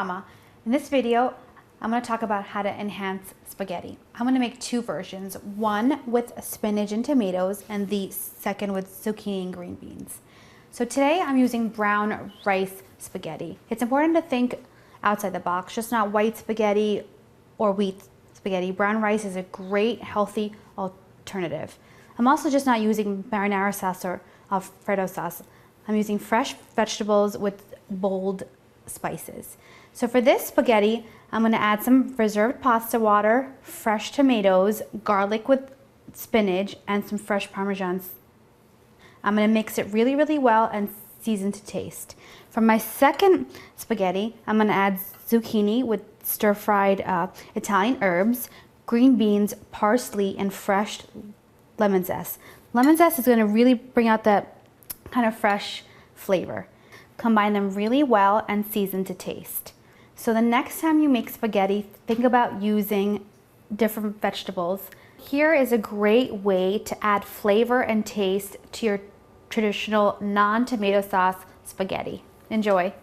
Rama. In this video, I'm going to talk about how to enhance spaghetti. I'm going to make two versions, one with spinach and tomatoes and the second with zucchini and green beans. So today I'm using brown rice spaghetti. It's important to think outside the box, just not white spaghetti or wheat spaghetti. Brown rice is a great, healthy alternative. I'm also just not using marinara sauce or Alfredo sauce. I'm using fresh vegetables with bold spices. So for this spaghetti, I'm going to add some reserved pasta water, fresh tomatoes, garlic with spinach, and some fresh Parmesan. I'm going to mix it really, really well and season to taste. For my second spaghetti, I'm going to add zucchini with stir-fried Italian herbs, green beans, parsley, and fresh lemon zest. Lemon zest is going to really bring out that kind of fresh flavor. Combine them really well and season to taste. So the next time you make spaghetti, think about using different vegetables. Here is a great way to add flavor and taste to your traditional non-tomato sauce spaghetti. Enjoy.